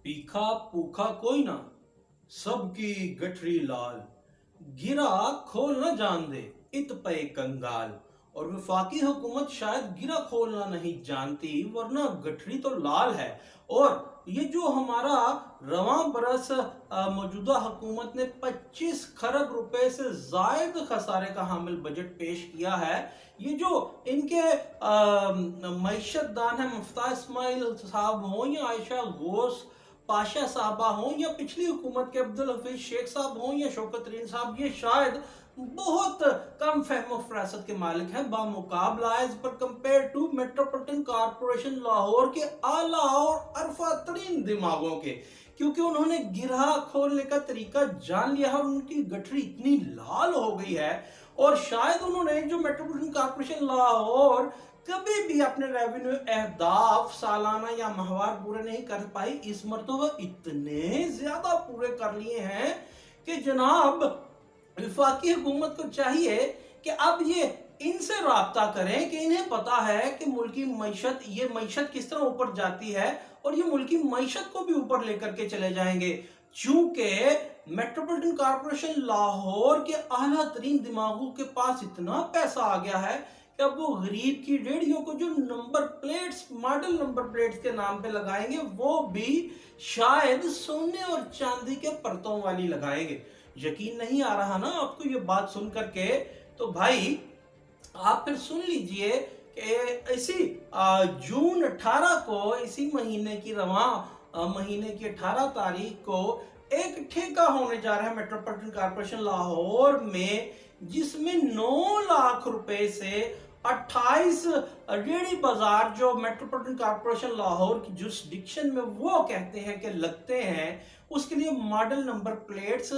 पीखा पूखा कोई ना, सबकी गठरी लाल, गिरा खोल न जान दे, इत पे कंगाल। और वफाकी हुकूमत शायद गिरा खोलना नहीं जानती, वरना गठरी तो लाल है। और ये जो हमारा रवां बरस मौजूदा हुकूमत ने 25 खरब रुपए से जायद खसारे का हामिल बजट पेश किया है। ये जो इनके मईशत दान है, मुफ्ता इस्माइल साहब हों या आयशा घोष पाशा साहबा हों या पिछली हुकूमत के अब्दुल हफीज शेख साहब हों या शौकत तरीन साहब, ये शायद बहुत कम फहम फरासत के मालिक हैं बामुकाबला एज पर compare to metropolitan corporation Lahore के आला और अरफा तरीन दिमागों के, क्योंकि उन्होंने गिरहा खोलने का तरीका जान लिया है और उनकी गठरी इतनी लाल हो गई है। और शायद उन्होंने जो मेट्रोपॉलिटन कॉरपोरेशन लाहौर कभी भी अपने रेवेन्यू अहदाफ सालाना या माहवार पूरे नहीं कर पाई, इस मरतबा इतने ज्यादा पूरे कर लिए हैं कि जनाब वफाकी हुकूमत को चाहिए कि अब ये इनसे राब्ता करें कि इन्हें पता है कि मुल्की मईशत, ये मईशत किस तरह ऊपर जाती है और ये मुल्की मईशत को भी ऊपर लेकर के चले जाएंगे। चूंकि मेट्रोपॉलिटन कॉरपोरेशन लाहौर के आला तरीन दिमागों के पास इतना पैसा आ गया है कि अब वो गरीब की रेडियो को जो number plates, model number plates के नाम पे लगाएंगे, वो भी शायद सोने और चांदी के परतों वाली लगाएंगे। यकीन नहीं आ रहा ना आपको ये बात सुन करके? तो भाई आप फिर सुन लीजिए कि इसी जून 18 को, इसी महीने की महीने की 18 तारीख को एक ठेका होने जा रहा है मेट्रोपॉलिटन कॉरपोरेशन लाहौर में, जिसमें 9 लाख रुपए से 28 रेडी बाजार जो मेट्रोपॉलिटन कॉरपोरेशन लाहौर की जुरिसडिक्शन में वो कहते हैं कि लगते हैं, उसके लिए मॉडल नंबर प्लेट्स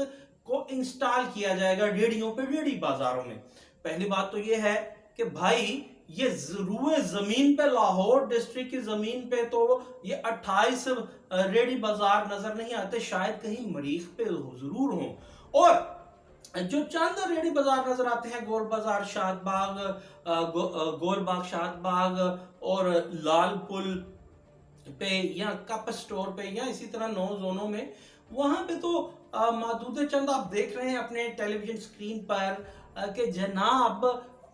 को इंस्टॉल किया जाएगा रेडियो पे, रेडी बाजारों में। पहली बात तो ये है कि भाई ये रुए जमीन पे, लाहौर डिस्ट्रिक्ट की जमीन पे तो ये 28 रेडी बाजार नजर नहीं आते, शायद कहीं मरीख पे जरूर हों। और जो चंद रेडी बाजार नजर आते हैं, गोल बाजार शादबाग, गोलबाग शादबाग और लाल पुल पे या कप स्टोर पे या इसी तरह 9 जोनों में, वहां पे तो मादूदे चंद आप देख रहे हैं अपने टेलीविजन स्क्रीन पर कि जनाब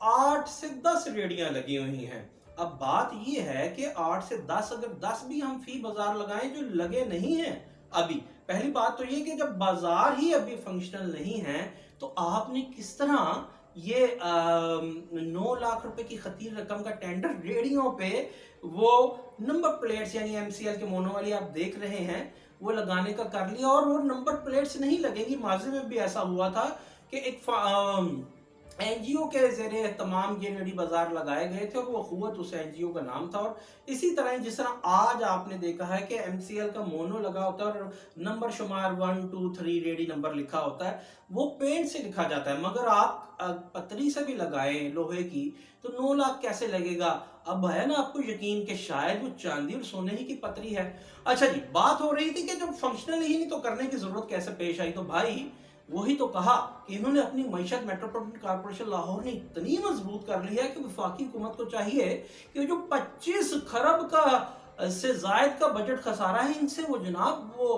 8 से 10 रेडियां लगी हुई हैं। अब बात ये है कि 8 से 10, अगर 10 भी हम फी बाजार लगाएं जो लगे नहीं हैं अभी, पहली बात तो ये कि जब बाजार ही अभी फंक्शनल नहीं है तो आपने किस तरह ये 9 लाख रुपए की खतीर रकम का टेंडर रेडियो पे वो नंबर प्लेट्स यानी एमसीएल के मोनो वाली आप देख रहे हैं वो लगाने का कर लिया। और वो नंबर प्लेट्स नहीं लगेंगी, माजी में भी ऐसा हुआ था कि एक एनजीओ के ज़रिए तमाम ये रेडी बाजार लगाए गए थे और वो अखुवत उस एनजीओ का नाम था। और इसी तरह जिस तरह आज आपने देखा है कि एमसीएल का मोनो लगा होता है और नंबर शुमार 1 2 3 रेडी नंबर लिखा होता है, वो पेंट से लिखा जाता है, मगर आप पतरी से भी लगाएं लोहे की तो 9 लाख कैसे लगेगा? अब है ना आपको यकीन कि शायद वो चांदी और सोने ही की पतरी है। अच्छा जी, बात हो रही थी कि जब फंक्शनल ही नहीं तो करने की जरूरत कैसे पेश आई, तो भाई वही तो कहा कि इन्होंने अपनी मईशत मेट्रोपॉलिटन कॉरपोरेशन लाहौर ने इतनी मजबूत कर ली है कि वफाकी हुकूमत को चाहिए कि जो 25 खरब का से जायद का बजट खसारा है, इनसे वो जनाब वो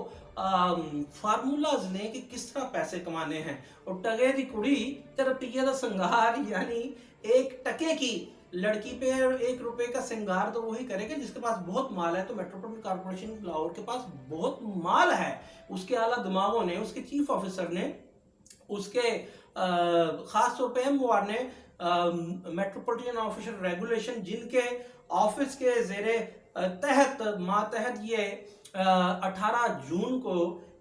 फार्मूलाज लें कि किस तरह पैसे कमाने हैं। और टगे दी कुड़ी तरपिया दा संगार, यानी 1 टके की लड़की पे 1 रुपए का सिंगार तो वही करेगा जिसके पास बहुत माल है। तो मेट्रोपॉलिटन कॉरपोरेशन लाहौर के पास बहुत माल है, उसके आला दिमागों ने, उसके चीफ ऑफिसर ने, उसके खास तौर पे एमओआर ने, मेट्रोपॉलिटन ऑफिसर रेगुलेशन, जिनके ऑफिस के जेरे तहत मातहत ये 18 जून को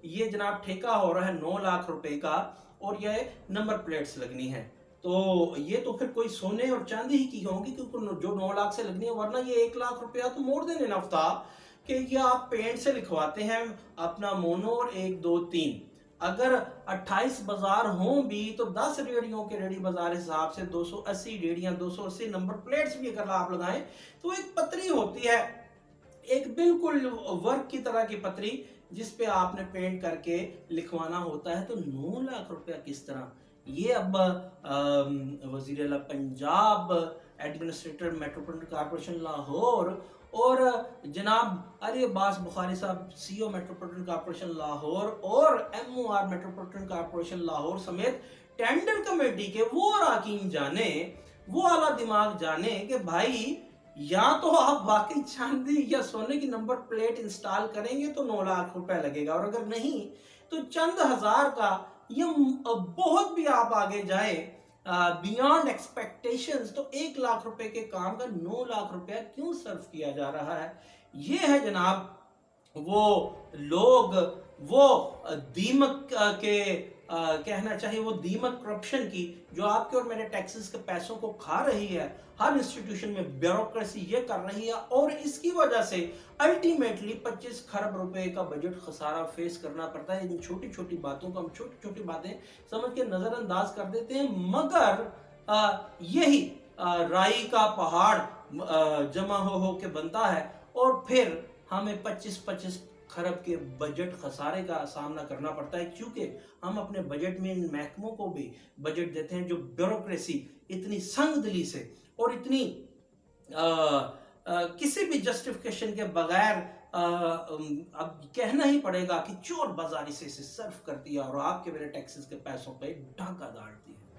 ये जनाब ठेका हो रहा है 9 लाख रुपए का, और ये नंबर प्लेट्स लगनी है। तो ये तो फिर कोई सोने और चांदी ही की होंगी क्योंकि जो 9 लाख से लगनी है, वरना ये 1 लाख रुपया तो मोर देन इनफ था कि ये आप पेंट से लिखवाते हैं अपना मोनो और 1 2 3। अगर 28 बाजार हों भी तो 10 रेडियों के रेडी बाजार हिसाब से 280 रेडियां, 280 नंबर प्लेट्स भी अगर आप लगाएं तो एक पतरी होती है, एक बिल्कुल वर्क की तरह की पतरी जिस पे आपने पेंट करके लिखवाना होता है। तो 9 लाख रुपया किस तरह? ये अब वजीर आला Punjab, administrator metropolitan corporation Lahore اور جناب Ali Abbas Bukhari Sahib C O metropolitan corporation Lahore اور M O R metropolitan corporation Lahore سمیت ٹینڈر کمیٹی کے وہ اراکین جانے، وہ اعلیٰ دماغ جانے کہ بھائی یا تو آپ واقعی چاندی یا سونے کی نمبر پلیٹ انسٹال کریں گے تو 9 لاکھ روپے لگے گا، اور اگر نہیں تو چند ہزار کا یا بہت بھی آپ آگے جائیں بیانڈ ایکسپیکٹیشنز تو 1 لاکھ روپے کے کام کا 9 لاکھ روپے کیوں صرف کیا جا رہا ہے؟ یہ ہے جناب وہ لوگ، وہ دیمک کے کہنا چاہیے وہ دیمک کرپشن کی جو آپ کے اور میرے ٹیکسز کے پیسوں کو کھا رہی ہے، ہر انسٹیٹیوشن میں بیوروکریسی یہ کر رہی ہے، اور اس کی وجہ سے الٹیمیٹلی 25 کھرب روپے کا بجٹ خسارہ فیس کرنا پڑتا ہے۔ ان چھوٹی چھوٹی باتوں کو ہم چھوٹی چھوٹی باتیں سمجھ کے نظر انداز کر دیتے ہیں، مگر یہی رائی کا پہاڑ جمع ہو کے بنتا ہے، اور پھر ہمیں 25 کھرب کے بجٹ خسارے کا سامنا کرنا پڑتا ہے، کیونکہ ہم اپنے بجٹ میں ان محکموں کو بھی بجٹ دیتے ہیں جو بیوروکریسی اتنی سنگ دلی سے اور اتنی کسی بھی جسٹیفیکیشن کے بغیر اب کہنا ہی پڑے گا کہ چور بازاری سے اسے صرف کرتی ہے اور آپ کے میرے ٹیکسز کے پیسوں پہ ڈاکہ ڈالتی ہے۔